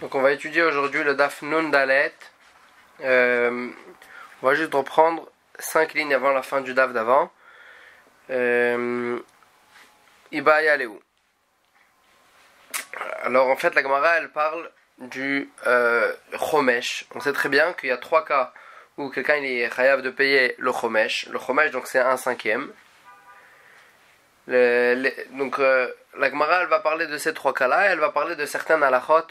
Donc on va étudier aujourd'hui le Daf Nun Dalet. On va juste reprendre 5 lignes avant la fin du Daf d'avant. Iba Yaleu. Alors en fait la Gemara elle parle du Chomesh. On sait très bien qu'il y a 3 cas où quelqu'un il est chayav de payer le Chomesh. Le Chomesh donc c'est 1/5. Donc la Gemara elle va parler de ces 3 cas-là et elle va parler de certains halachot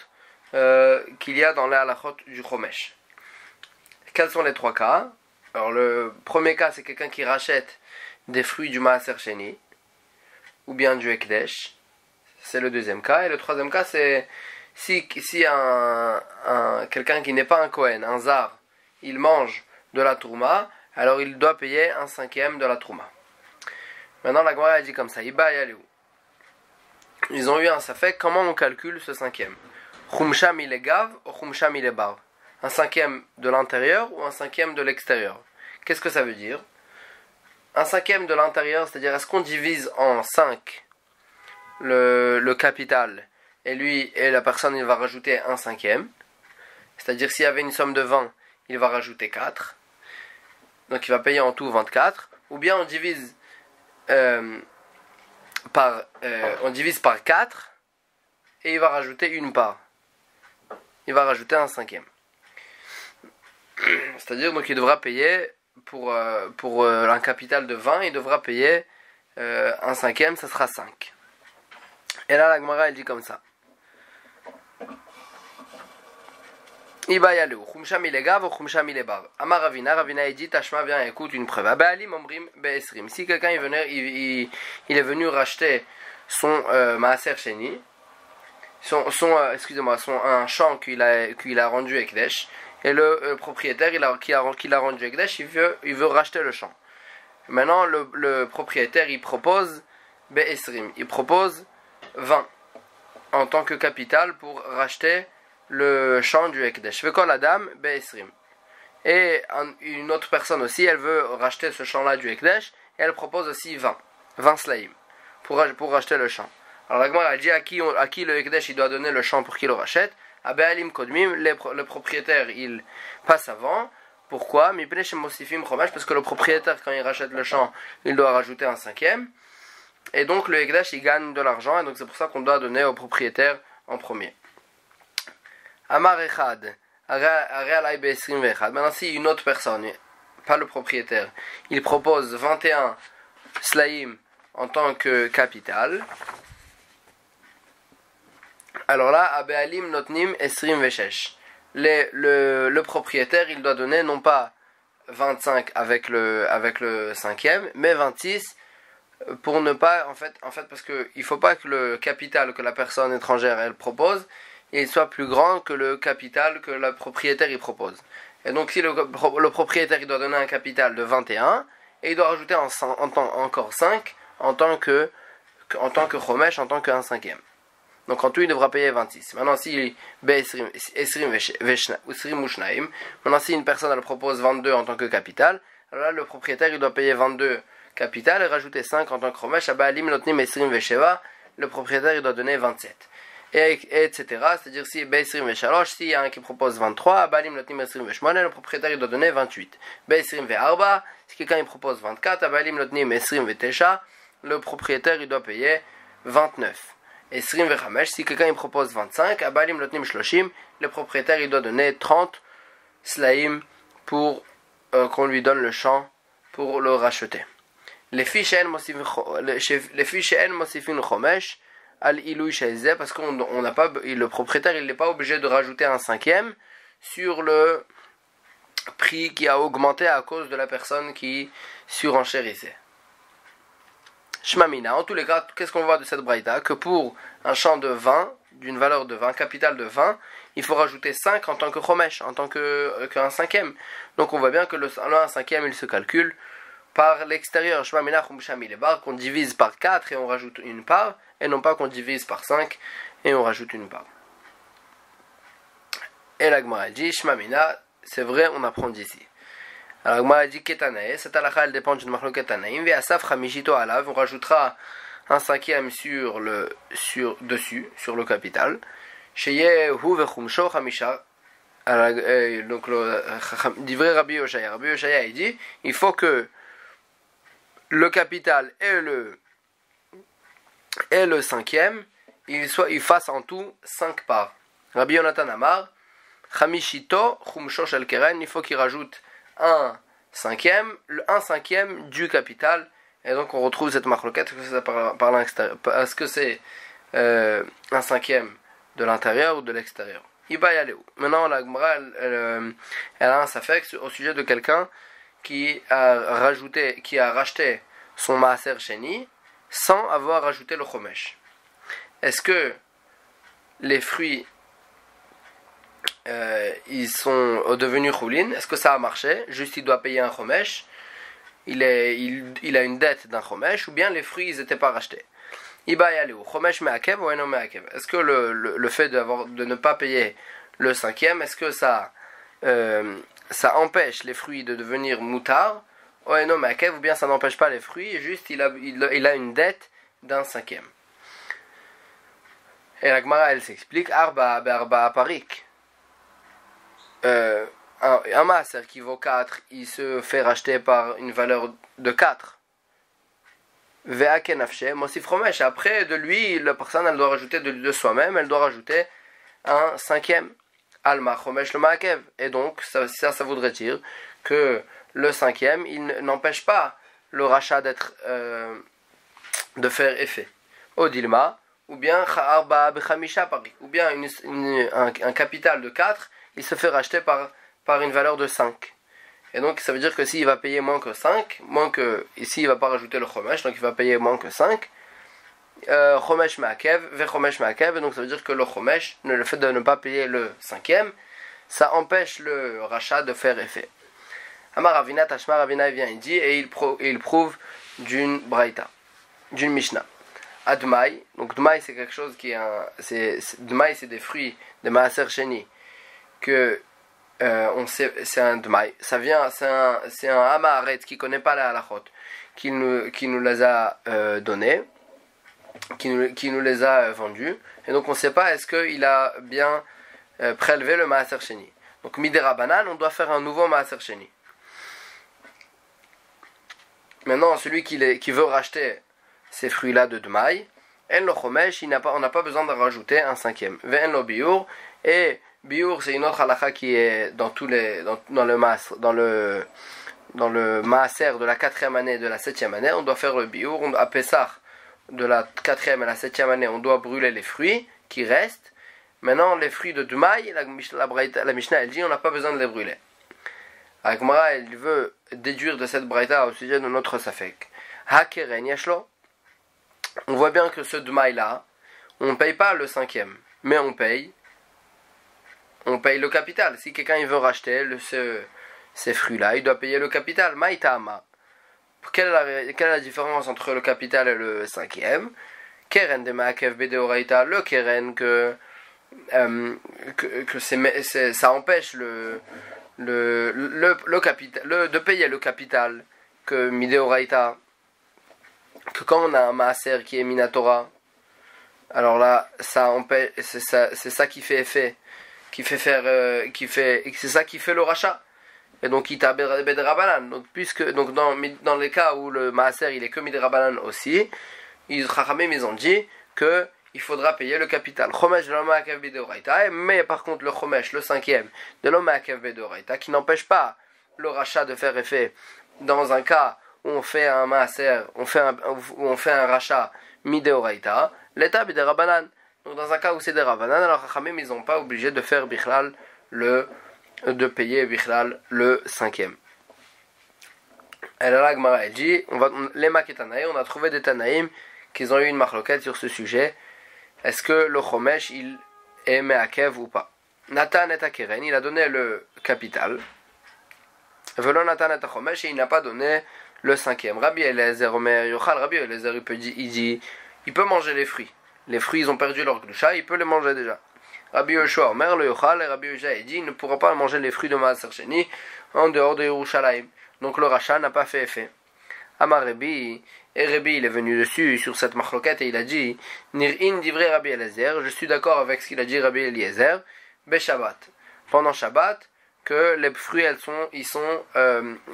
qu'il y a dans les halachot du Chomesh. Quels sont les 3 cas? Alors le premier cas c'est quelqu'un qui rachète des fruits du Maaser Sheni ou bien du Ekdesh. C'est le deuxième cas. Et le troisième cas c'est si quelqu'un qui n'est pas un Kohen, un Zar, il mange de la Trouma, alors il doit payer 1/5 de la Trouma. Maintenant la Gemara a dit comme ça, Iba Yaleu. Ils ont eu un safek, comment on calcule ce 5e? Chumsha milegav ou chumsha milebar? 1/5 de l'intérieur ou 1/5 de l'extérieur? Qu'est-ce que ça veut dire? 1/5 de l'intérieur, c'est-à-dire est-ce qu'on divise en 5 le capital et lui et la personne il va rajouter 1/5, c'est-à-dire s'il y avait une somme de 20 il va rajouter 4, donc il va payer en tout 24, ou bien on divise par 4 et il va rajouter une part, il va rajouter 1/5, c'est-à-dire donc il devra payer pour un capital de 20 il devra payer 1/5, ça sera 5. Et là la Gemara elle dit comme ça, Iba Yaleu, Chumsha milegav ou Chumsha milebar. Amar Ravina il dit, Tashma vient écoute une preuve. Abalim omrim be'esrim. Si quelqu'un il est venu racheter son Maaser Sheni, un champ qu'il a rendu Ekdesh, et le propriétaire qui l'a rendu Ekdesh, il veut racheter le champ. Maintenant le propriétaire il propose be'esrim, il propose 20 en tant que capital pour racheter le champ du Ekdesh. Vekol Adam be'esrim. Et une autre personne aussi, elle veut racheter ce champ-là du Ekdesh, et elle propose aussi 20 slaim pour racheter le champ. Alors la Gemara a dit à qui le Ekdesh il doit donner le champ pour qu'il le rachète. A Be'alim Kodmim, le propriétaire il passe avant. Pourquoi? Parce que le propriétaire quand il rachète le champ, il doit rajouter 1/5. Et donc le Ekdesh il gagne de l'argent, et donc c'est pour ça qu'on doit donner au propriétaire en premier. Amar Echad, maintenant si une autre personne, pas le propriétaire, il propose 21 slaim en tant que capital, alors là, Abealim Notnim Esrim Veshesh, le propriétaire il doit donner non pas 25 avec le 5e, mais 26 pour ne pas, en fait parce que il faut pas que le capital que la personne étrangère elle propose il soit plus grand que le capital que le propriétaire il propose. Et donc si le propriétaire il doit donner un capital de 21 et il doit rajouter encore 5 en tant que chomesh, en tant que 1/5. Donc en tout il devra payer 26. Maintenant si maintenant si une personne elle propose 22 en tant que capital, alors là le propriétaire il doit payer 22 capital et rajouter 5 en tant que chomesh. Le propriétaire il doit donner 27. Etc. C'est-à-dire si Beisrim Veshalosh, s'il y a un qui propose 23, Balim Lotnim Esrim Veshmone, le propriétaire il doit donner 28. Beisrim Ve'arba, si quelqu'un il propose 24, Balim Lotnim Esrim Vetesha, le propriétaire il doit payer 29. Esrim Vechamesh, si quelqu'un il propose 25, Balim Lotnim Shloshim, le propriétaire il doit donner 30 slaim pour qu'on lui donne le champ pour le racheter. Les fiches en Mosifin Chomesh, parce qu'on n'a pas, le propriétaire il n'est pas obligé de rajouter 1/5 sur le prix qui a augmenté à cause de la personne qui surenchérissait. Shmamina, en tous les cas, qu'est-ce qu'on voit de cette braïta? Que pour un champ de 20, d'une valeur de 20, capital de 20, il faut rajouter 5 en tant que chomesh, en tant que 1/5. Donc on voit bien que le 1/5 il se calcule par l'extérieur, qu'on divise par 4 et on rajoute une part, et non pas qu'on divise par 5 et on rajoute une part. Et la Gemara dit, Shmamina, c'est vrai, on apprend d'ici. Alors la Gemara dit, Ketanae, cette halakha elle dépend d'une machloket Tanaïm, ve asaf chamishito alav, on rajoutera 1/5 sur le capital. Sheyehu vechumsho chamisha. Donc, d'ivrei Rabbi Yoshaya. Rabbi Yoshaya, il dit, il faut que le capital et le cinquième, il fasse en tout 5 parts. Rabbi Yonatan Amar, Chamishito chumsho shel keren, il faut qu'il rajoute un cinquième du capital. Et donc on retrouve cette marloquette, par l'extérieur. Est-ce que c'est un cinquième de l'intérieur ou de l'extérieur? Il va y aller où? Maintenant la Gemara elle a un safek au sujet de quelqu'un qui a racheté son maaser sheni sans avoir rajouté le chomesh. Est-ce que les fruits ils sont devenus choulin? Est-ce que ça a marché? Juste il doit payer un chomesh. Il a une dette d'un chomesh, ou bien les fruits ils n'étaient pas rachetés. Il va y aller où? Chomesh me'akev ou eno me'akev? Est-ce que le fait de ne pas payer le cinquième, est-ce que ça empêche les fruits de devenir moutards ou eno me'akev, ou bien ça n'empêche pas les fruits, juste il a une dette d'un cinquième? Et la Gemara elle s'explique, arba be'arba parik. Un maaser qui vaut 4, il se fait racheter par une valeur de 4. Après, de lui, la personne, elle doit rajouter de soi-même, elle doit rajouter un cinquième. Alma chomesh le ma'akev. Et donc, ça voudrait dire que le cinquième, il n'empêche pas le rachat de faire effet. Odilma, ou bien ou bien un capital de 4, il se fait racheter par une valeur de 5. Et donc ça veut dire que s'il va payer moins que 5, ici il ne va pas rajouter le chomesh, donc il va payer moins que 5, chomesh ma'akev, ve chomesh ma'akev, et donc ça veut dire que le chomesh, le fait de ne pas payer le cinquième, ça empêche le rachat de faire effet. Amar Ravina, Tashma Ravina vient il dit, et il prouve d'une braïta, d'une mishnah. Admaï, donc dmaï c'est quelque chose qui est dmaï c'est des fruits de maaser sheni, que on sait, c'est un dmaï. Ça vient, c'est un amaharet qui connaît pas la halachot, qui nous les a donnés, qui nous les a vendus. Et donc on ne sait pas est-ce qu'il a bien prélevé le maaser sheni. Donc midera banan, on doit faire un nouveau maaser sheni. Maintenant celui qui veut racheter ces fruits-là de dmaï, en lo chomesh, on n'a pas besoin de rajouter un cinquième. Ve'en lo biur, et biur, c'est une autre halakha qui est dans le maaser de la 4e année et de la 7e année. On doit faire le biur. À Pessah, de la 4e à la 7e année, on doit brûler les fruits qui restent. Maintenant, les fruits de Dumaï, la Mishnah, elle dit on n'a pas besoin de les brûler. La Gemara, elle veut déduire de cette braïta au sujet de notre safek. Hakeren yashlo. On voit bien que ce Dumaï là, on ne paye pas le cinquième, mais on paye le capital. Si quelqu'un il veut racheter ces fruits-là, il doit payer le capital. Maïtama. Quelle est la différence entre le capital et le cinquième? Keren de Ma'akev Bedeoraita, le Keren que ça empêche le capital, de payer le capital que Mideoraita, que quand on a un Maaser qui est Minatora, alors là, ça empêche, c'est ça qui fait effet. C'est ça qui fait le rachat. Et donc il t'a bedrabanan. Donc dans les cas où le maaser il est que midrabanan aussi, ils ont dit que il faudra payer le capital. Chomesh de l'homme ma'akev bedoraita, mais par contre le chomesh, le cinquième de l'homme ma'akev bedoraita, qui n'empêche pas le rachat de faire effet dans un cas où on fait un maaser, où on fait un rachat mideoraita, l'état bedrabanan. Donc dans un cas où c'est des Ravanan, alors Chachamim ils n'ont pas obligé de faire Bichlal de payer Bichlal le cinquième. Et là la Gemara elle dit, les Maketanaïm, on a trouvé des Tanaïm qui ont eu une marloquette sur ce sujet. Est-ce que le Chomesh il est Me'akev ou pas? Nathan et Akeren, il a donné le capital. Velo Nathan et Chomesh et il n'a pas donné le cinquième. Rabbi Eliezer Omer Yochal, Rabbi Eliezer il peut manger les fruits. Les fruits ils ont perdu leur gdusha, il peut les manger déjà. Rabbi Yoshua Omer le Yochal, et Rabbi Yoshua il dit il ne pourra pas manger les fruits de Maaser Sheni en dehors de Yerushalayim. Donc le rachat n'a pas fait effet. Amar Rabbi, et Rabbi il est venu dessus sur cette marloquette et il a dit Nir'in divrei Rabbi Eliezer, je suis d'accord avec ce qu'il a dit Rabbi Eliezer, Be Shabbat, pendant Shabbat, que les fruits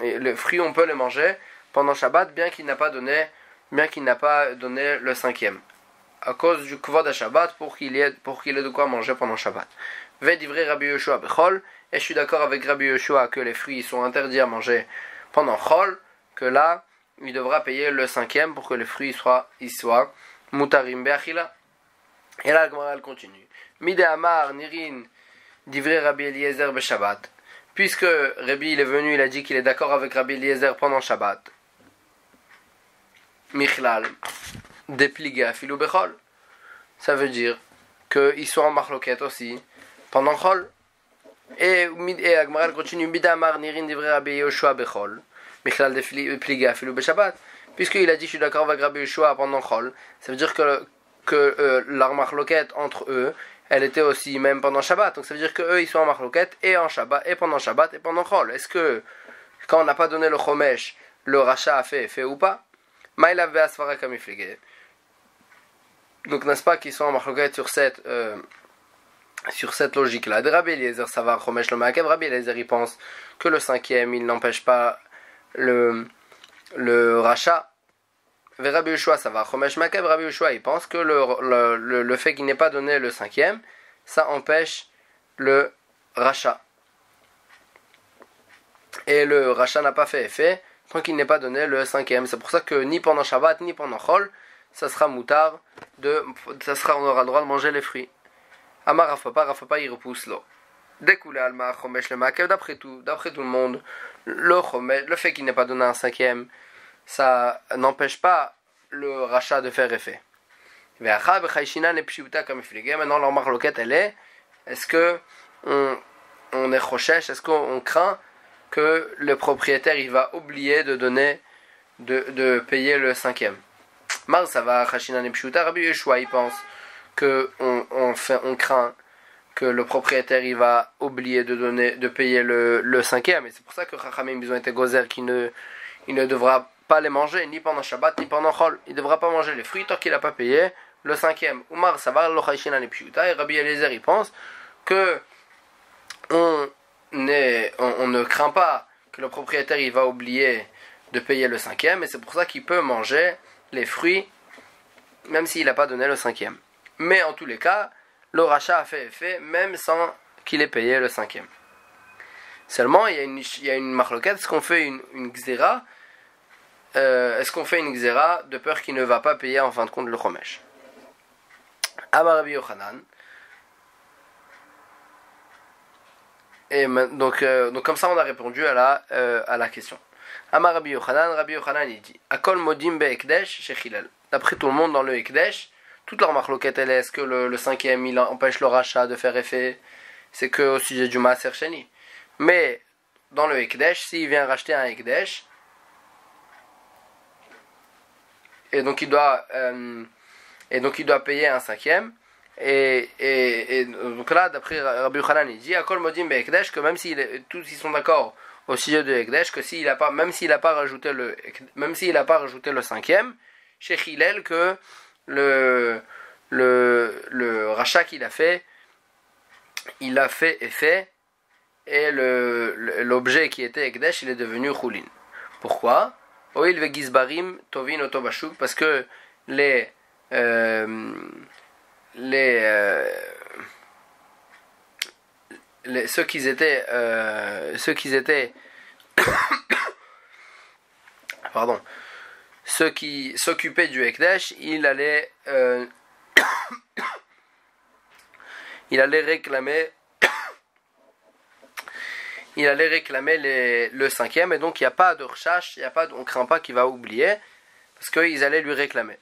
les fruits on peut les manger pendant Shabbat bien qu'il n'a pas donné le cinquième, à cause du kvod à Shabbat pour qu'il ait de quoi manger pendant Shabbat. Ve divrei Rabbi Yoshua bechol, et je suis d'accord avec Rabbi Yoshua que les fruits sont interdits à manger pendant Chol, que là il devra payer le cinquième pour que les fruits soient mutarim be'achila. Et là, la Gemara elle continue. Mide amar nirin divrei Rabbi Eliezer beShabbat. Puisque Rabbi il est venu, il a dit qu'il est d'accord avec Rabbi Eliezer pendant Shabbat. Michlal depligé afilu bechol. Ça veut dire qu'ils sont en marloquette aussi pendant Chol. Et la Gemara elle continue. Mide amar nirin divrei Rabbi Yoshua bechol. Puisqu'il a dit je suis d'accord avec Rabbi Yoshua pendant Chol, ça veut dire que leur marloquette entre eux, elle était aussi même pendant Shabbat. Donc ça veut dire qu'eux ils sont en marloquette et en Shabbat, et pendant Shabbat et pendant Chol. Est-ce que quand on n'a pas donné le chomesh, le rachat a fait effet ou pas? Donc n'est-ce pas qu'ils sont en marloquette sur cette logique-là? De Rabbi Eliezer, ça va chomesh le ma'akev. Rabbi Eliezer il pense que le cinquième il n'empêche pas le rachat. Rabbi Yoshua ça va chomesh ma'akev. Rabbi Yoshua il pense que le fait qu'il n'ait pas donné le cinquième ça empêche le rachat, et le rachat n'a pas fait effet tant qu'il n'ait pas donné le cinquième. C'est pour ça que ni pendant Shabbat ni pendant Chol ça sera moutar on aura le droit de manger les fruits. Amar Rafapa il repousse l'eau. Découlé alma chomesh le ma'akev. D'après tout le monde, le fait qu'il n'ait pas donné un cinquième, ça n'empêche pas le rachat de faire effet. Maintenant leur marloquette elle est-ce que on est choshesh, est-ce qu'on craint que le propriétaire il va oublier de payer le cinquième? Mar ça va chashinan et pshuta. Rabbi Yoshua il pense que on craint que le propriétaire il va oublier de payer le cinquième, et c'est pour ça que Chachamim ils ont été gozer il ne devra pas les manger ni pendant Shabbat ni pendant Chol. Il ne devra pas manger les fruits tant qu'il n'a pas payé le cinquième. Umar Savar lo chayshinan et pshuta, et Rabbi Eliezer il pense que on ne craint pas que le propriétaire il va oublier de payer le cinquième, et c'est pour ça qu'il peut manger les fruits même s'il n'a pas donné le cinquième. Mais en tous les cas le rachat a fait effet même sans qu'il ait payé le cinquième. Seulement il y a une marloquette, est-ce qu'on fait une xéra de peur qu'il ne va pas payer en fin de compte le chomesh? Amar Rabbi Yochanan. Et donc comme ça on a répondu à la question. Amar Rabbi Yochanan il dit Akol modim be ekdesh shechilel. D'après tout le monde dans le ekdesh, toute leur marloquette elle est est-ce que le cinquième il empêche le rachat de faire effet? C'est que au sujet du maaser sheni. Mais dans le ekdesh, s'il vient racheter un ekdesh et donc il doit payer un cinquième, et donc là d'après Rabbi Yochanan il dit Akol modim be ekdesh, que même tous ils sont d'accord au sujet de ekdesh, que même s'il a pas rajouté le cinquième chez Hillel, que le rachat qu'il a fait il a fait effet, et l'objet qui était ekdesh il est devenu chulin. Pourquoi? Oil ve gizbarim tovin otobashuk, parce que ceux qui ceux qui s'occupaient du ekdesh il allait réclamer le cinquième, et donc il n'y a pas de recherche, on craint pas qu'il va oublier, parce qu'ils allaient lui réclamer.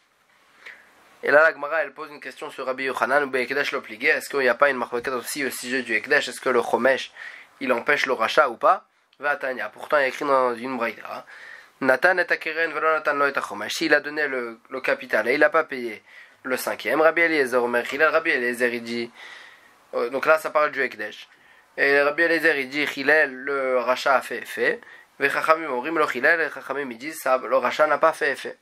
Et là la Gemara elle pose une question sur Rabbi Yochanan ou Ekdesh l'obligé. Est-ce qu'il n'y a pas une marloquette aussi au sujet du Ekdesh? Est-ce que le chomesh il empêche le rachat ou pas? Vatanya, pourtant il est écrit dans une braïta Nathan et akeren velo Nathan lo et chomesh. S'il a donné le capital et il n'a pas payé le cinquième, Rabbi Eliezer Rabbi Eliezer il dit donc là ça parle du Ekdesh. Et Rabbi Eliezer il dit Hillel le rachat a fait effet, Vechachamim orim lo chilel, et Chachamim ils disent ça, le rachat n'a pas fait effet.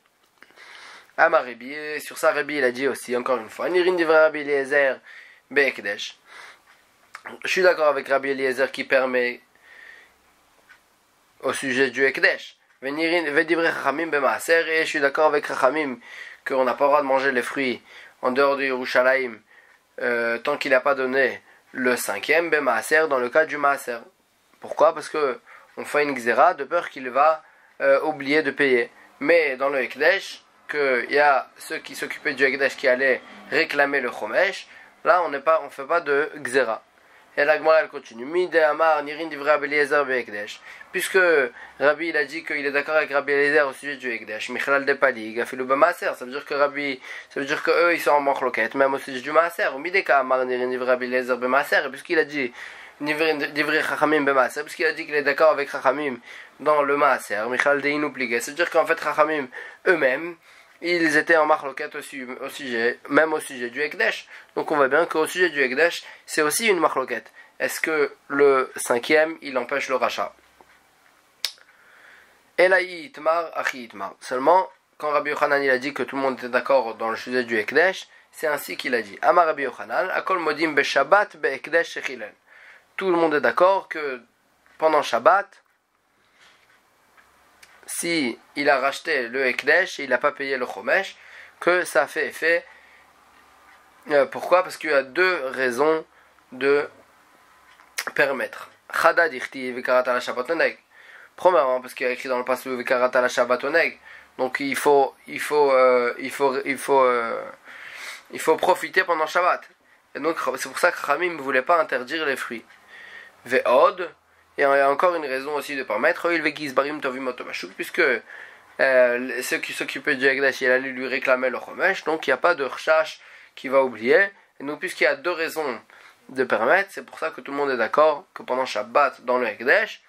Amar Rabbi, sur ça Rabbi il a dit aussi, encore une fois, Nirin divrei Rabbi Eliezer be'ekdesh. Je suis d'accord avec Rabbi Eliezer qui permet au sujet du ekdesh. Vedivrei Chachamim b'maaser, et je suis d'accord avec Chachamim qu'on n'a pas le droit de manger les fruits en dehors de Yerushalayim tant qu'il n'a pas donné le 5e b'maaser dans le cas du maaser. Pourquoi? Parce que on fait une xéra de peur qu'il va oublier de payer. Mais dans le ekdesh, qu'il y a ceux qui s'occupaient du ekdesh qui allaient réclamer le chomesh, là on ne fait pas de xéra. Et la Gemara elle continue. Mide Amar Nirin divrei Rabbi Eliezer be'ekdesh. Puisque Rabbi il a dit qu'il est d'accord avec Rabbi Eliezer au sujet du ekdesh. Michlal de Palig, afilu b'maaser. Ça veut dire que eux ils sont en machloket, même au sujet du maaser. Mide Amar Nirin divrei Rabbi Eliezer be'maaser. Puisqu'il a dit divrei Chachamim b'maaser, puisqu'il a dit qu'il est d'accord avec Chachamim dans le maaser. Michlal de inu pligé. Ça veut dire qu'en fait Chachamim eux-mêmes ils étaient en machloket au sujet, même au sujet du ekdesh. Donc on voit bien qu'au sujet du ekdesh, c'est aussi une machloket. Est-ce que le 5e, il empêche le rachat? Elaï itmar, achi itmar. Seulement, quand Rabbi Yochanan il a dit que tout le monde était d'accord dans le sujet du ekdesh, c'est ainsi qu'il a dit. Amar Rabbi Yochanan, akol modim be Shabbat be ekdesh shechilen. Tout le monde est d'accord que pendant Shabbat, si il a racheté le ekdesh et il n'a pas payé le chomesh, que ça fait effet. Pourquoi? Parce qu'il y a deux raisons de permettre. Chada dichti vekarat ala shabbat oneg. Premièrement, parce qu'il y a écrit dans le passage vekarat ala shabbat oneg. Donc il faut profiter pendant Shabbat. Et donc c'est pour ça que Chachamim ne voulait pas interdire les fruits. Ve'od. Et il y a encore une raison aussi de permettre, puisque ceux qui s'occupaient du ekdesh, il allait lui réclamer le chomesh, donc il n'y a pas de recherche qui va oublier. Et donc puisqu'il y a deux raisons de permettre, c'est pour ça que tout le monde est d'accord que pendant Shabbat, dans le ekdesh,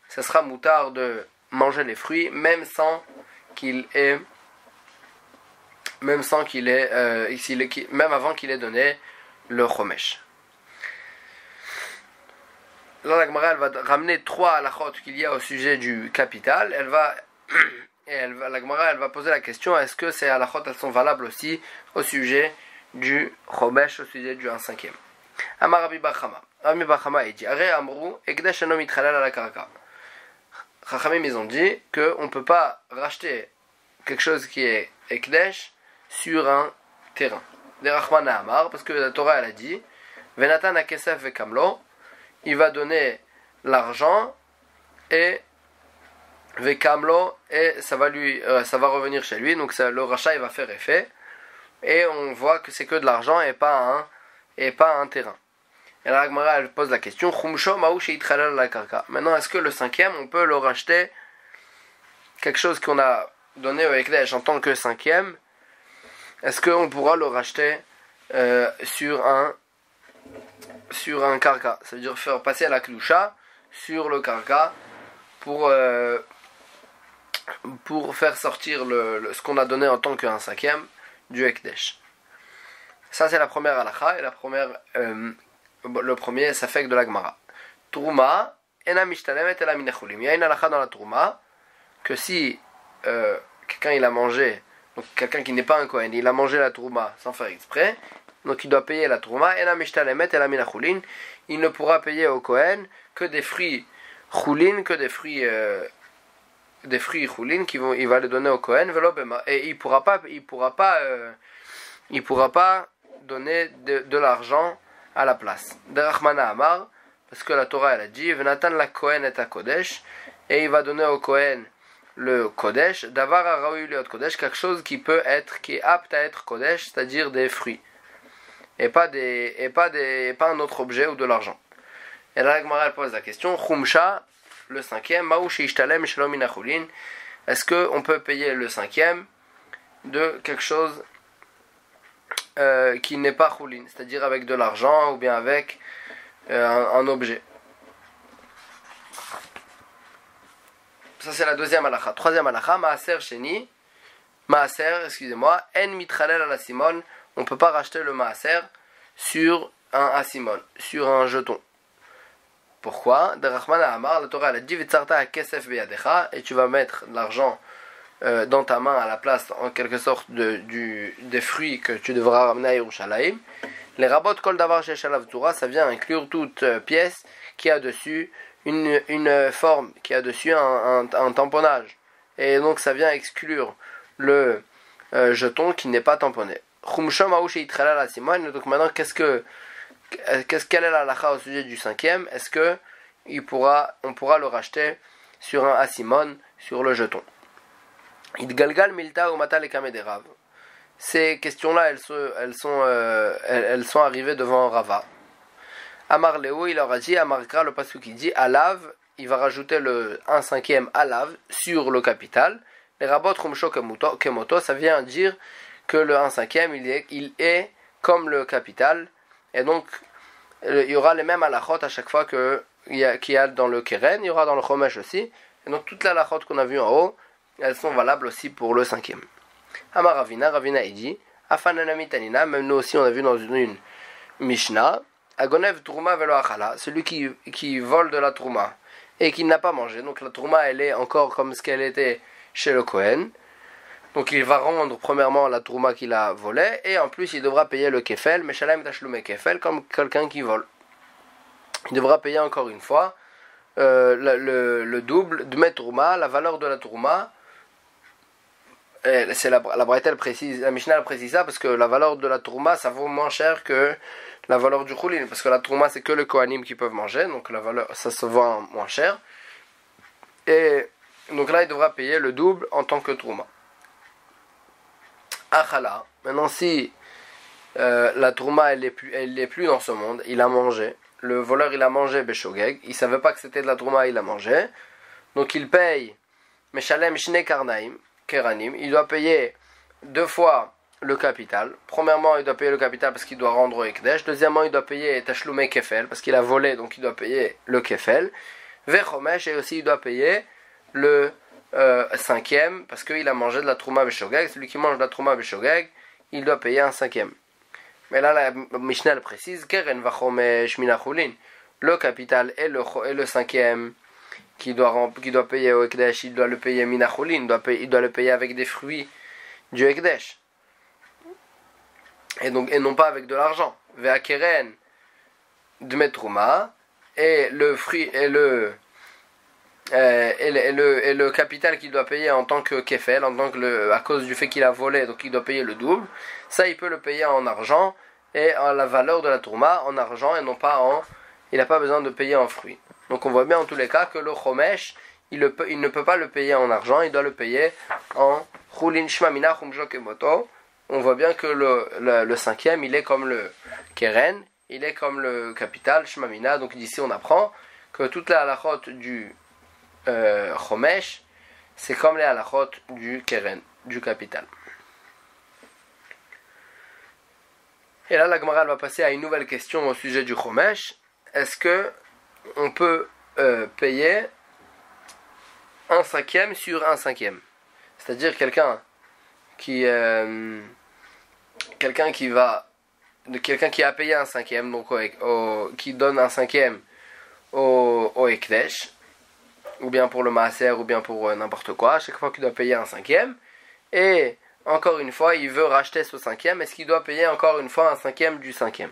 ce sera moutard de manger les fruits, même avant qu'il ait donné le chomesh. Là, la Gemara, elle va ramener 3 halachot qu'il y a au sujet du capital. La Gemara, elle va poser la question, est-ce que ces halachot, elles sont valables aussi au sujet du chomesh, au sujet du 1/5. Amar Rabbi Bar Chama, il dit, Are amru, ekdesh eno mitchalel ala karka. Chachamim, ils ont dit qu'on ne peut pas racheter quelque chose qui est ekdesh sur un terrain. De Rachmana Amar, parce que la Torah, elle a dit, Venatan akesef vekamlo, il va donner l'argent et vekamlo et ça va revenir chez lui, donc le rachat il va faire effet et on voit que c'est que de l'argent et pas un terrain. Et la Gemara elle pose la question, Chumsho maou sheitchalal la karka. Maintenant est-ce que le 5e on peut le racheter, quelque chose qu'on a donné au ekdesh en tant que 5e, est-ce qu'on pourra le racheter sur un karka, ça veut dire faire passer à la klusha sur le karka pour faire sortir ce qu'on a donné en tant qu'un 5e du ekdesh. Ça c'est la première halakha et le premier safek de la Gemara. Trouma ena mishtalemet ela min echulim. Il y a une halakha dans la trouma que si quelqu'un il a mangé, donc quelqu'un qui n'est pas un kohen, il a mangé la trouma sans faire exprès, donc il doit payer la trouma, et la mishtalemet et la mina choulin. Il ne pourra payer au Kohen que des fruits choulin, que des fruits choulin il va les donner au Kohen, et il pourra pas donner de l'argent à la place. De Rachmana Amar, parce que la Torah elle a dit, Venatan la Kohen et à Kodesh, et il va donner au Kohen le Kodesh, Davar Araoui Liot Kodesh, quelque chose qui est apte à être Kodesh, c'est-à-dire des fruits. Et pas un autre objet ou de l'argent. Et là, la Gemara elle pose la question, Chumsha, le 5e, Maou sheishtalem shalom min achulin. Est-ce qu'on peut payer le 5e de quelque chose qui n'est pas choulin, c'est-à-dire avec de l'argent ou bien avec un objet? Ça c'est la deuxième halakha. Troisième halakha, Maaser Sheni, En mitchalel ala simon. On ne peut pas racheter le maaser sur un asimon, sur un jeton. Pourquoi? De Rahmana Amar, la Torah elle a dit V'tzarta kesef beyadecha, et tu vas mettre de l'argent dans ta main à la place, en quelque sorte, des fruits que tu devras ramener à Yerushalayim. Les rabot kol davar sheshalav tzura, ça vient inclure toute pièce qui a dessus une forme, qui a dessus un tamponnage. Et donc ça vient exclure le jeton qui n'est pas tamponné. Chumshom aouche yitrela la simon. Donc maintenant, quelle est la halakha au sujet du cinquième? Est-ce que on pourra le racheter sur un asimon, sur le jeton? Idgalgal milta ou mata le kamederav. Ces questions-là, elles sont arrivées devant Rava. Amar Léo, il leur a dit, Amarkra, le pasuk qui dit, Alav, il va rajouter le 1/5 Alav sur le capital. Les rabot Rumsho Kemoto, ça vient dire que le 1/5 il est comme le capital. Et donc, il y aura les mêmes halachot à chaque fois qu'il y a dans le Keren, il y aura dans le Chomesh aussi. Et donc, toutes les halachot qu'on a vues en haut, elles sont valables aussi pour le 5e. Amar Ravina il dit, Afananami Tanina, même nous aussi on a vu dans une Mishnah, Agonev Trouma Velo Achala, celui qui vole de la Trouma et qui n'a pas mangé. Donc la Trouma elle est encore comme ce qu'elle était chez le Kohen. Donc il va rendre premièrement la Trouma qu'il a volée et en plus il devra payer le Kefel, Meshalem Tashlume Kefel, comme quelqu'un qui vole. Il devra payer encore une fois le double de Trouma, la valeur de la Trouma. C'est la Braïta précise, la Mishnah précise ça parce que la valeur de la Trouma ça vaut moins cher que la valeur du Choulin, parce que la Trouma c'est que les Kohanim qui peuvent manger, donc la valeur ça se vend moins cher. Et donc là il devra payer le double en tant que Trouma. Achala, maintenant si la Trouma elle est plus dans ce monde, il a mangé, le voleur il a mangé Beshogeg, il savait pas que c'était de la Trouma, il a mangé, donc il paye Meshalem Shne Karnaim Keranim, il doit payer 2 fois le capital. Premièrement, il doit payer le capital parce qu'il doit rendre au Ekdesh. Deuxièmement, il doit payer Tashlume Kefel parce qu'il a volé, donc il doit payer le Kefel. Vechomesh, et aussi il doit payer le 5e parce qu'il a mangé de la Trouma Beshogeg. Celui qui mange de la Trouma Beshogeg, il doit payer un 5e. Mais là, la Mishnah le précise, Keren Vachomesh Minachulin. Le capital et le 5e qui doit payer au Ekdesh, il doit le payer Minachulin, il doit le payer avec des fruits du Ekdesh. Et non pas avec de l'argent. Ve'akeren de Trouma, et le fruit et le capital qu'il doit payer en tant que kefel, à cause du fait qu'il a volé, donc il doit payer le double. Ça, il peut le payer en argent et en la valeur de la Trouma en argent et non pas il n'a pas besoin de payer en fruits. Donc on voit bien en tous les cas que le Chomesh, il ne peut pas le payer en argent, il doit le payer en Chulin Shmamina Chumsho Kemoto. On voit bien que le 5e, il est comme le Keren, il est comme le capital Shmamina. Donc d'ici on apprend que toute la halachot du Chomesh, c'est comme les halachot du Keren, du capital. Et là la Gemara va passer à une nouvelle question au sujet du Chomesh. Est-ce que on peut payer 1/5 sur 1/5? C'est-à-dire quelqu'un qui a payé 1/5, donc qui donne 1/5 au Ekdesh, ou bien pour le Maaser, ou bien pour n'importe quoi, à chaque fois qu'il doit payer 1/5, et encore une fois il veut racheter ce 5e, est-ce qu'il doit payer encore une fois 1/5 du 5e?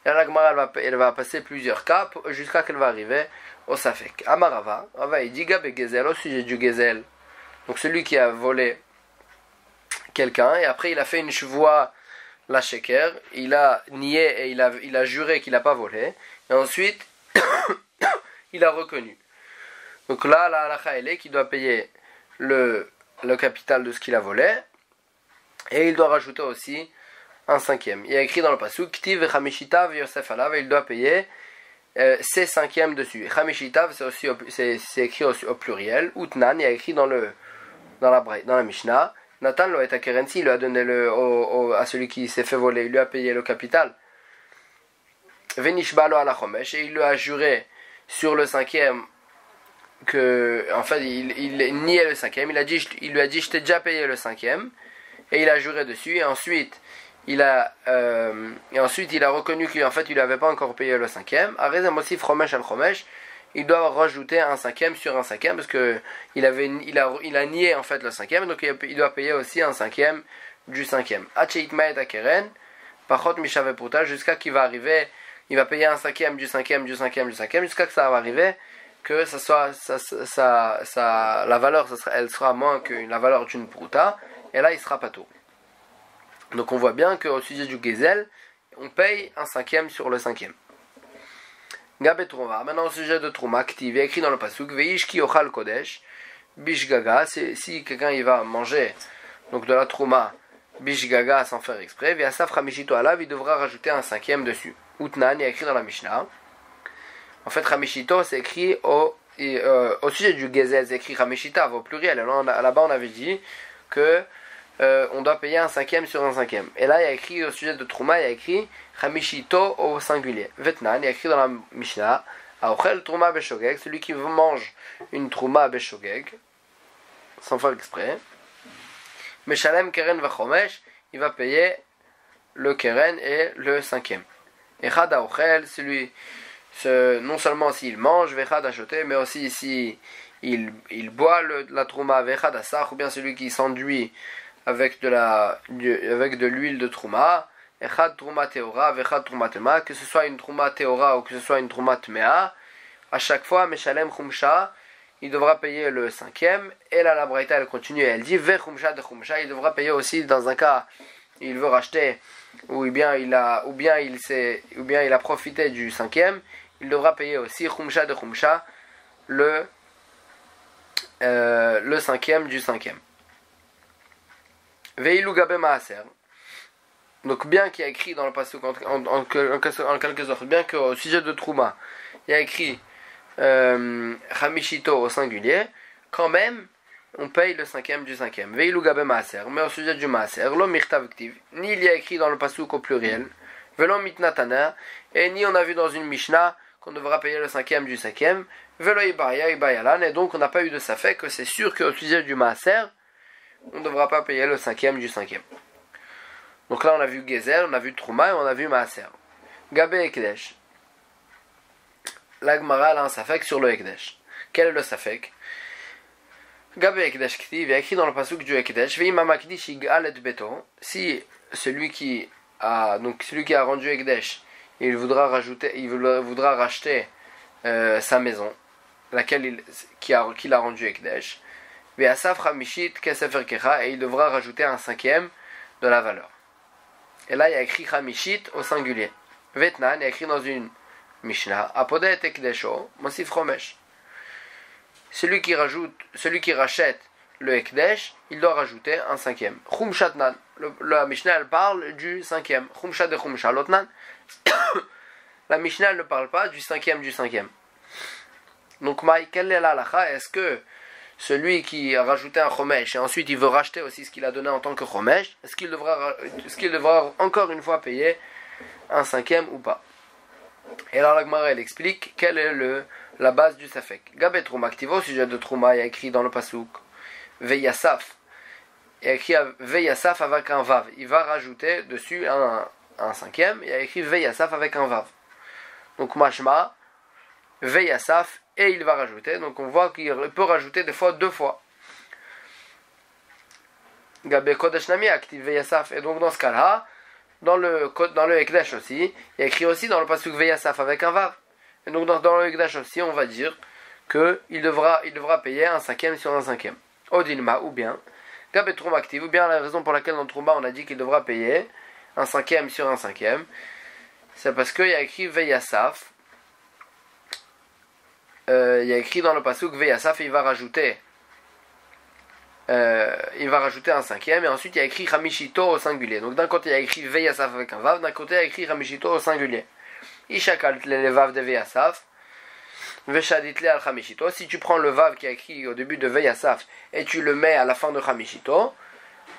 Et là la Gemara elle va passer plusieurs cas jusqu'à qu'elle va arriver au Safek. Amarava, Rava il dit Gabé Gezel, au sujet du Gezel, donc celui qui a volé quelqu'un et après il a fait une chevoie la sheker, il a nié et il a juré qu'il n'a pas volé, et ensuite il a reconnu. Donc là la halakha elle est qu'il doit payer le capital de ce qu'il a volé et il doit rajouter aussi 1/5. Il y a écrit dans le pasuk Ktiv Chamishitav Yosef Alav, et il doit payer ses 5e dessus. Chamishitav c'est écrit au pluriel. Utnan, il y a écrit dans la Mishnah Nathan lo et à Kerensi, il lui a donné à celui qui s'est fait voler, il lui a payé le capital. Venishba lo ala Chomesh, et il lui a juré sur le 5e que, en fait, il niait le 5e, il lui a dit je t'ai déjà payé le 5e, et il a juré dessus, et ensuite et ensuite il a reconnu qu'en fait il n'avait pas encore payé le cinquième. Arezem aussi Chomesh al Chomesh, il doit rajouter un cinquième sur un cinquième parce que il a nié en fait le cinquième, donc il doit payer aussi un cinquième du cinquième. Acheit Maet Akeren, Pachot Mishave Pruta, jusqu'à qu'il va arriver, il va payer un cinquième du cinquième du cinquième du cinquième, jusqu'à que ça va arriver que la valeur elle sera moins que la valeur d'une Pruta, et là il sera pas tout. Donc on voit bien qu'au sujet du Gezel, on paye un cinquième sur le cinquième. Gabet Trouma, maintenant au sujet de Trouma, Ktiv, écrit dans le Pasuk, Veish ki ochal kodesh, Bishgaga, si quelqu'un il va manger donc de la Trouma, Bishgaga sans faire exprès, Viasaf Ramishito alav, il devra rajouter un cinquième dessus. Utnan, il y a écrit dans la Mishnah. En fait, Ramishito, c'est écrit au sujet du Gezel, c'est écrit Ramishita au pluriel. Alors là-bas on avait dit que on doit payer un cinquième sur un cinquième. Et là, il y a écrit au sujet de Trouma, il y a écrit Hamishito au singulier. Vetnan, il y a écrit dans la Mishnah, Aochel Trouma Beshogeg, celui qui mange une Trouma Beshogeg, sans faire exprès. Meshalem Keren Vachomesh, il va payer le Keren et le cinquième. Echad Aochel, non seulement s'il mange, Vechad Achoté, mais aussi si il boit la Trouma, Vechad Asach, ou bien celui qui s'enduit avec de l'huile de Trouma, Echad Trouma Teora, Vechad Trouma Tema, que ce soit une Trouma Teora ou que ce soit une Trouma Tmea, à chaque fois, Meshalem Chumsha, il devra payer le cinquième, et là la Braïta elle continue, elle dit Ve Chumsha de Chumsha, il devra payer aussi dans un cas, il veut racheter, ou bien il a profité du cinquième, il devra payer aussi Chumsha de Chumsha, le cinquième du cinquième. Veilu Gabe Maaser. Donc bien qu'il y a écrit dans le passage en quelque sorte, bien qu'au sujet de Trouma, il y a écrit Hamishito au singulier, quand même on paye le cinquième du cinquième. Veilu Gabe Maaser. Mais au sujet du Maaser, lo mirtav ktiv, ni il y a écrit dans le pasuk au pluriel, velo mitnatana, et ni on a vu dans une Mishnah qu'on devra payer le cinquième du cinquième, velo ibaya ibayalan, et donc on n'a pas eu de safek que c'est sûr qu'au sujet du Maaser, on ne devra pas payer le cinquième du cinquième. Donc là on a vu Gezel, on a vu Trouma et on a vu Maaser. Gabé Ekdesh. La Gemara a un safek sur le Ekdesh. Quel est le safek? Gabé Ekdesh Ktiv, il y a écrit dans le pasuk du Ekdesh, Veima Makdish Igal et Beto, si celui qui a rendu Ekdesh, il voudra racheter sa maison, qu'il a rendu Ekdesh, et il devra rajouter un cinquième de la valeur. Et là il y a écrit Hamishit au singulier. Vetnan, il y a écrit dans une Mishnah, Apodet Ekdesho, Mosif Chomesh. Celui qui rachète le Ekdesh, il doit rajouter un cinquième. Chumshatnan, la Mishnah elle parle du cinquième. Chumshat de Chumshat Lotnan. La Mishnah elle ne parle pas du cinquième du cinquième. Donc quelle est la halakha? Est-ce que celui qui a rajouté un chomesh et ensuite il veut racheter aussi ce qu'il a donné en tant que chomesh, est-ce qu'il devra encore une fois payer un cinquième ou pas? Et alors la Gemara elle explique quelle est la base du safek. Gabet Trouma Ktivo, au sujet de Trouma, il y a écrit dans le pasuk Veyasaf. Il y a écrit Veyasaf avec un vav. Il va rajouter dessus un cinquième. Il y a écrit Veyasaf avec un vav. Donc mashma Veyasaf et il va rajouter. Donc on voit qu'il peut rajouter des fois deux fois. Gabé Kodesh Nami active Veyasaf. Et donc dans ce cas-là, dans le Ekdesh aussi, il y a écrit aussi dans le pasuk Veyasaf avec un vav. Et donc dans le Ekdesh aussi, on va dire qu'il devra payer un cinquième sur un cinquième. Odilma, ou bien Gabé Trouma active, ou bien la raison pour laquelle dans Trouma on a dit qu'il devra payer un cinquième sur un cinquième, c'est parce qu'il y a écrit Veyasaf. Il y a écrit dans le pasuk Veyasaf et il va rajouter un cinquième, et ensuite il y a écrit Hamishito au singulier. Donc d'un côté il y a écrit Veyasaf avec un vav, d'un côté il y a écrit Hamishito au singulier. Ishakal le vav de Veyasaf, Veshaditle al Hamishito. Si tu prends le vav qui est écrit au début de Veyasaf et tu le mets à la fin de Hamishito,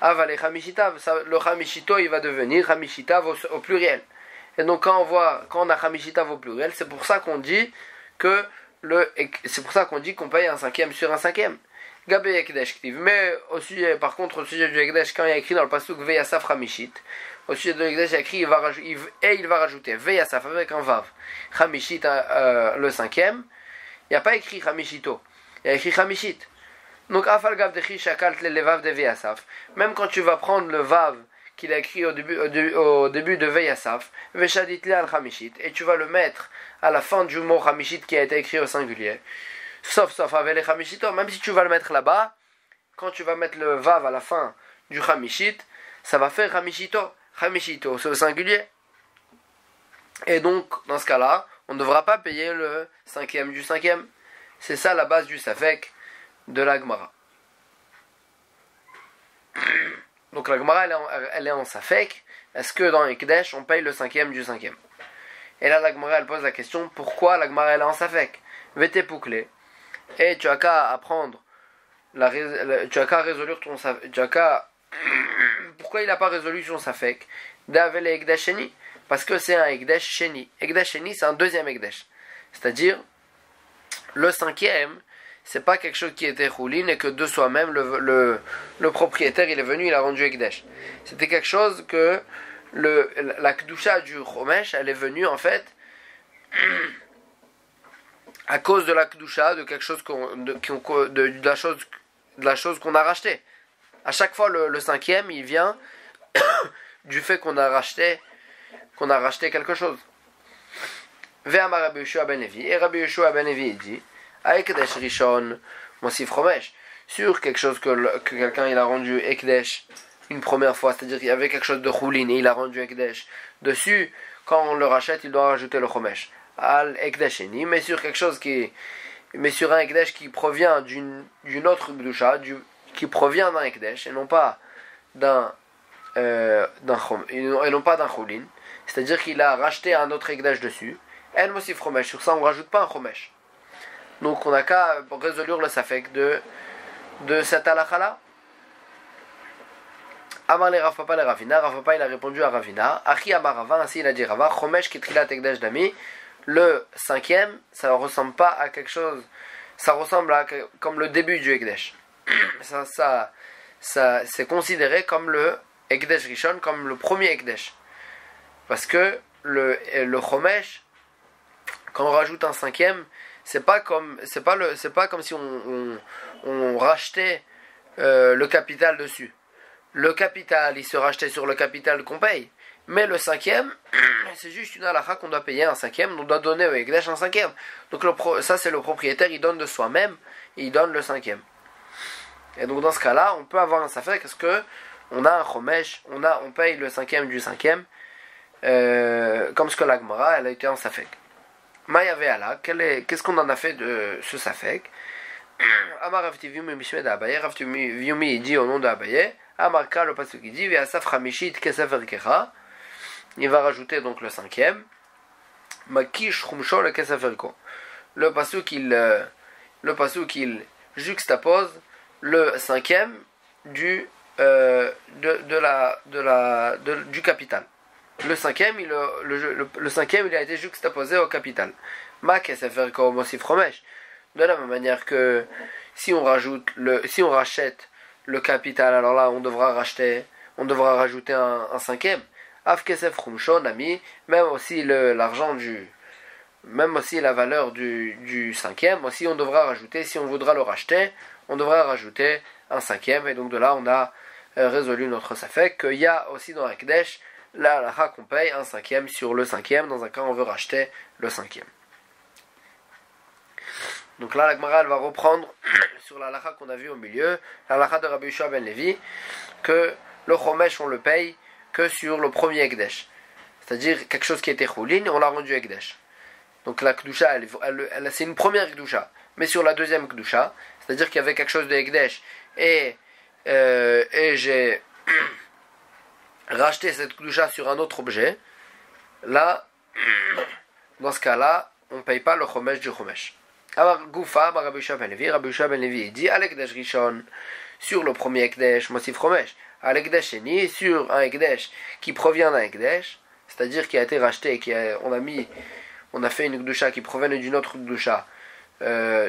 Avale Hamishitav, le Hamishito il va devenir Hamishitav au pluriel. Et donc quand on a Hamishitav au pluriel, c'est pour ça qu'on dit qu'on paye un cinquième sur un cinquième. Gabé Ekdesh Ktiv. Mais aussi, par contre, au sujet du Ekdesh, quand il y a écrit dans le pasuk Veyasaf Ramishit, au sujet de Ekdesh, il y a écrit il va rajouter Veyasaf avec un Vav. Ramishit, le cinquième. Il n'y a pas écrit Ramishito. Il y a écrit Ramishit. Donc, Afal Gav Dechi Shakalt le Vav de Veyasaf. Même quand tu vas prendre le Vav qu'il a écrit au début de Veyasaf, Veshadit le al Ramishit, et tu vas le mettre à la fin du mot Ramishit qui a été écrit au singulier. Sauf avec les Hamishito, même si tu vas le mettre là-bas, quand tu vas mettre le Vav à la fin du Hamishit, ça va faire Hamishito. Hamishito, c'est au singulier. Et donc, dans ce cas-là, on ne devra pas payer le cinquième du cinquième. C'est ça la base du Safek de la Gemara. Donc la Gemara, elle est en Safek. Est-ce que dans Ekdesh, on paye le cinquième du cinquième? Et là, la Gemara, elle pose la question, pourquoi la Gemara, elle est en Safek? Vete pouklé. Et tu as qu'à apprendre, tu as qu'à résoudre ton safek. Pourquoi il n'a pas résolu son safek? D'avele Ekdesh Sheni. Parce que c'est un Ekdesh Sheni. Ekdesh Sheni, c'est un deuxième Ekdesh. C'est-à-dire, le cinquième, c'est pas quelque chose qui était choulin et que de soi-même, le propriétaire, il est venu, il a rendu Ekdesh. C'était quelque chose que la Kedusha du Chomesh, elle est venue en fait à cause de la Kedusha, de quelque chose de la chose qu'on a racheté. À chaque fois, le cinquième, il vient du fait qu'on a racheté quelque chose. Ve'amar Rabbi Yoshua ben Levi, et Rabbi Yoshua ben Levi dit, Ekdesh Rishon, Mosif Chomesh, sur quelque chose que quelqu'un il a rendu Ekdesh une première fois, c'est-à-dire qu'il y avait quelque chose de choulin et il a rendu Ekdesh dessus, quand on le rachète, il doit rajouter le Chomesh. Al Ekdesheni, mais sur un Ekdesh qui provient d'une autre Kedusha, qui provient d'un Ekdesh, et non pas d'un Choulin, c'est-à-dire qu'il a racheté un autre Ekdesh dessus, El Mosif Chomesh, sur ça on ne rajoute pas un Chomesh. Donc on n'a qu'à résoudre le Safek de cette halakha-là. Amar le Rav Papa le Ravina, Rav Papa il a répondu à Ravina, Achi Amar Rava, ainsi il a dit Rava, Chomesh Ketrilat Ekdesh Dami. Le cinquième, ça ne ressemble pas à quelque chose, ça ressemble à comme le début du Ekdesh. Ça c'est considéré comme le Ekdesh Rishon, comme le premier Ekdesh. Parce que le Chomesh, quand on rajoute un cinquième, c'est pas comme si on rachetait le capital dessus. Le capital, il se rachetait sur le capital qu'on paye. Mais le cinquième, c'est juste une halakha qu'on doit payer un cinquième, on doit donner au Ekdesh un cinquième. Donc ça c'est le propriétaire, il donne de soi-même, et il donne le cinquième. Et donc dans ce cas-là, on peut avoir un safek, parce que on a un chomesh, on paye le cinquième du cinquième, comme ce que la Gemara, elle a été en safek. Mayaveala, qu'est-ce qu'on en a fait de ce safek? Amar Rav Tivimi Mishmed Abaye, Rav Tivimi dit au nom d'Abaye, Amar Ka le pasuk qui dit, Ve'asaf Ramishit Kesefer Kecha. Il va rajouter donc le cinquième. Makish Chumsho le Keseferko. Le pasuk il juxtapose le cinquième du capital. Le cinquième il a été juxtaposé au capital. Ma Keseferko Mosif Chomesh. De la même manière que si on rachète le capital, alors là on devra rajouter un cinquième. Même aussi même aussi la valeur du cinquième, aussi on devra rajouter, si on voudra le racheter, on devra rajouter un cinquième, et donc de là on a résolu notre safek, qu'il y a aussi dans Ekdesh, la halakha qu'on paye un cinquième sur le cinquième, dans un cas on veut racheter le cinquième. Donc là la Gemara elle va reprendre sur la halakha qu'on a vu au milieu, la halakha de Rabbi Yoshua ben Levi, que le chomesh on le paye que sur le premier Ekdesh. C'est-à-dire quelque chose qui était choulin, on l'a rendu Ekdesh. Donc la Kedusha, c'est une première Kedusha. Mais sur la deuxième Kedusha, c'est-à dire qu'il y avait quelque chose de Ekdesh, et j'ai racheté cette Kedusha sur un autre objet, là, dans ce cas-là, on ne paye pas le chomesh du chomesh. Alors, Goufa, Rabbi Yoshua ben Levi dit, à l'Ekdesh Rishon, sur le premier Ekdesh, Mosif chomesh. À l'Ekdesh Sheni, sur un Ekdesh qui provient d'un Ekdesh, c'est-à-dire qui a été racheté et on a fait une Kedusha qui provient d'une autre Kedusha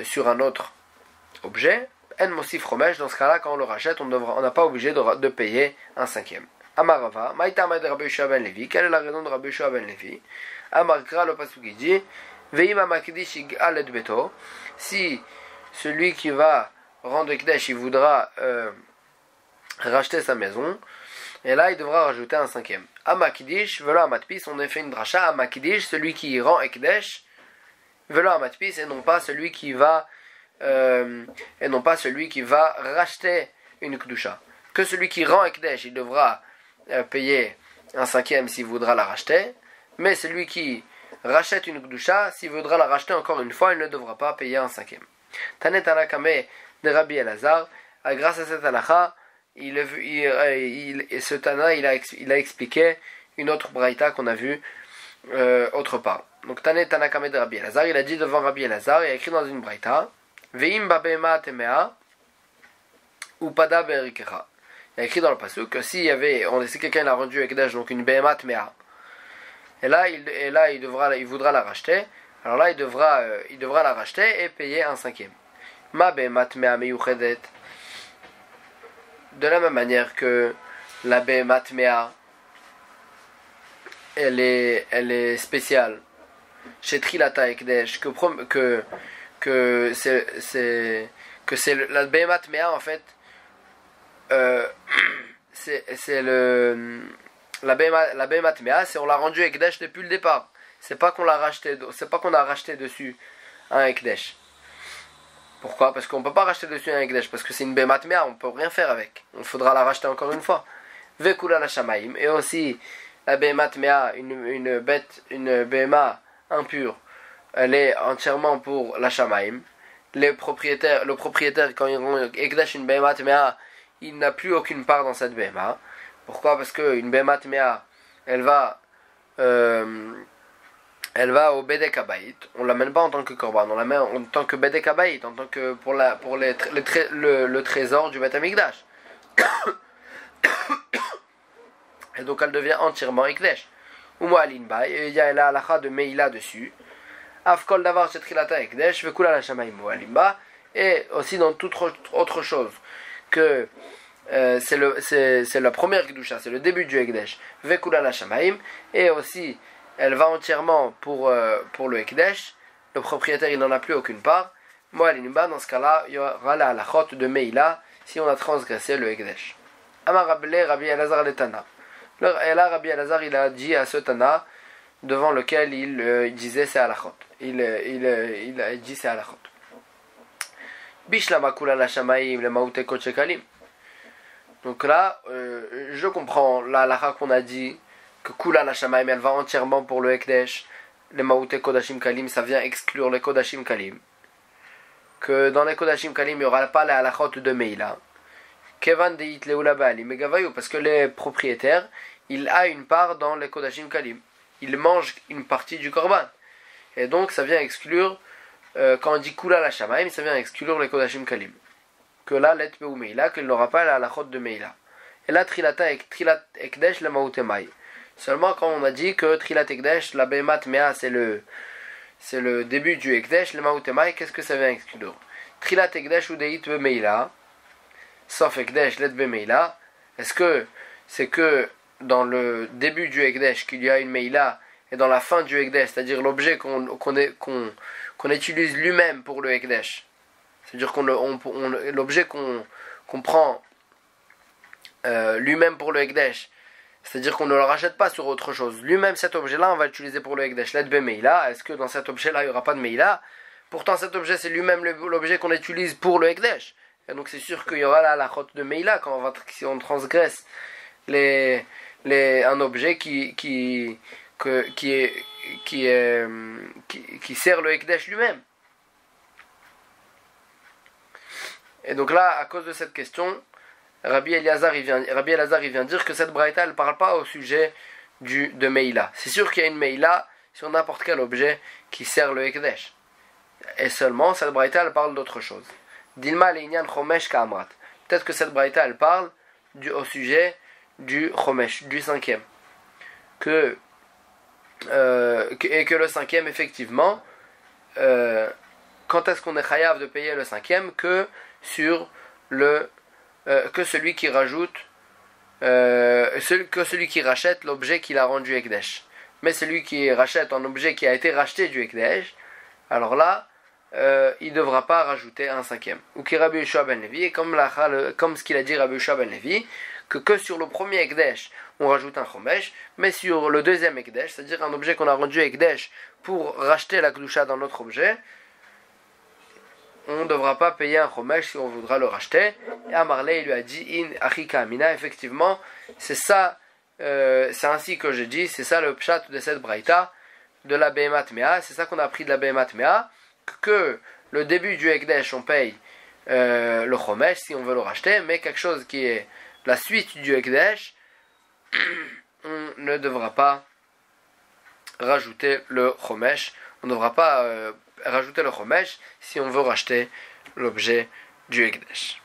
sur un autre objet, En Mosif Romesh, dans ce cas-là, quand on le rachète, on n'a pas obligé de payer un cinquième. Amarava, Maïtama de Rabbi Yoshua ben Levi, quelle est la raison de Rabbi Yoshua ben Levi? Amarkra, le pasuk qui dit, Veima Makdish Igal et Beto, si celui qui va rendre Ekdesh, il voudra racheter sa maison, et là il devra rajouter un cinquième. Amakidish, velo amatpis, on a fait une dracha, Amakidish, celui qui rend Ekdesh, velo amatpis, et non pas celui qui va racheter une Kedusha. Que celui qui rend Ekdesh, il devra payer un cinquième s'il voudra la racheter, mais celui qui rachète une Kedusha, s'il voudra la racheter encore une fois, il ne devra pas payer un cinquième. Tanet Anakame de Rabbi Elazar, grâce à cette halakha, ce Tana il a expliqué une autre braïta qu'on a vue autre part. Donc Tanet Anakame de Rabbi Elazar, il a dit devant Rabbi Elazar, il a écrit dans une braïta, Veim babema temea upada berikecha. Il a écrit dans le pasuk que si quelqu'un l'a rendu ekdesh, donc une behemat mea, et là il voudra la racheter, alors là il devra la racheter et payer un cinquième. Ma behemat mea meyuchedet, de la même manière que la behemat mea elle est spéciale chez Trilata Ekdesh, que c'est la behemat mea en fait, c'est la behemat mea, c'est on l'a rendu Ekdesh depuis le départ. C'est pas qu'on a racheté dessus un Ekdesh. Pourquoi? Parce qu'on peut pas racheter dessus un Ekdesh, parce que c'est une behemat mea, on peut rien faire avec. Il faudra la racheter encore une fois. Vekula la shamaim, et aussi la behemat mea, une behema impure, elle est entièrement pour la shamaim. Le propriétaire quand il rend Ekdesh une behemat mea, il n'a plus aucune part dans cette behema. Pourquoi? Parce qu'une behemat mea, elle va au Bedek Habayit. On l'amène pas en tant que korban, on l'amène en tant que Bedek Habayit, en tant que pour le trésor du Beth Amikdash. Et donc elle devient entièrement Ekdesh. Umo alinba, et il y a la halakha de Meila dessus. Afkol davar chetrilata Ekdesh, vekula la shamaim umo alinba, et aussi dans toute autre chose que c'est la première Kedusha, c'est le début du Ekdesh, Vekula la Shamaim, et aussi elle va entièrement pour le Ekdesh, le propriétaire il n'en a plus aucune part. Moi l'inba, dans ce cas-là, il y aura la halachot de Meila si on a transgressé le Ekdesh. Amar Rabbi Elazar le Tana. Et là Rabbi Elazar il a dit à ce Tana devant lequel il disait ces halachot. Il a dit ces halachot. Bishlama kula la Shamaim le maute kochekalim. Donc là, je comprends la halakha qu'on a dit que Kula la Shamaim elle va entièrement pour le Ekdesh, les Maouté Kodashim Kalim, ça vient exclure les Kodashim Kalim. Que dans les Kodashim Kalim, il n'y aura pas la halakhot de Meila. Kevan Deit Leula Bali Megavayou, parce que les propriétaires, il a une part dans les Kodashim Kalim. Il mange une partie du Korban. Et donc ça vient exclure, quand on dit Kula la Shamaim, ça vient exclure les Kodashim Kalim. Que là, let ou Meila, qu'il n'aura pas la halachot de Meila. Et là, Trilat Ekdesh, le Maoutemai. Seulement quand on a dit que Trilat Ekdesh, la Behemat Mea, c'est le début du Ekdesh, le Maoutemai, qu'est-ce que ça vient exclure? Trilat Ekdesh ou Deit Meila, sauf Ekdesh, let Meila. Est-ce que c'est que dans le début du Ekdesh qu'il y a une Meila, et dans la fin du Ekdesh, c'est-à-dire l'objet qu'on utilise lui-même pour le Ekdesh? C'est-à-dire l'objet qu'on prend lui-même pour le Ekdesh, c'est-à-dire qu'on ne le rachète pas sur autre chose. Lui-même, cet objet-là, on va l'utiliser pour le Ekdesh. L'Ed Meila, est-ce que dans cet objet-là, il n'y aura pas de Meila? Pourtant, cet objet, c'est lui-même l'objet qu'on utilise pour le Ekdesh. Et donc, c'est sûr qu'il y aura la halachot de Meila si on transgresse un objet qui sert le Ekdesh lui-même. Et donc là, à cause de cette question, Rabbi Elazar il vient dire que cette braïta elle parle pas au sujet de Meila. C'est sûr qu'il y a une Meila sur n'importe quel objet qui sert le Ekdesh. Et seulement cette braïta elle parle d'autre chose. Dilma le'inyan chomesh ka'amrat. Peut-être que cette braïta elle parle au sujet du chomesh, du cinquième. Et que le cinquième effectivement, quand est-ce qu'on est chayav de payer le cinquième? Que sur que celui qui rajoute, que celui qui rachète l'objet qu'il a rendu Ekdesh. Mais celui qui rachète un objet qui a été racheté du Ekdesh, alors là, il ne devra pas rajouter un cinquième. Ou qui Rabbi Yehoshua ben Levi, et comme ce qu'il a dit Rabbi Yehoshua ben Levi, que sur le premier Ekdesh, on rajoute un Chomesh, mais sur le deuxième Ekdesh, c'est-à-dire un objet qu'on a rendu Ekdesh pour racheter la Kedusha dans notre objet, on ne devra pas payer un Chomesh si on voudra le racheter. Et Amarle, il lui a dit, In Achika Amina, effectivement, c'est ça, c'est ainsi que je dis, c'est ça le pshat de cette braïta, de la Behemat Mea, c'est ça qu'on a appris de la Behemat Mea, que le début du Ekdesh, on paye le Chomesh si on veut le racheter, mais quelque chose qui est la suite du Ekdesh, on ne devra pas rajouter le Chomesh. On ne devra pas rajouter le Chomesh si on veut racheter l'objet du Ekdesh.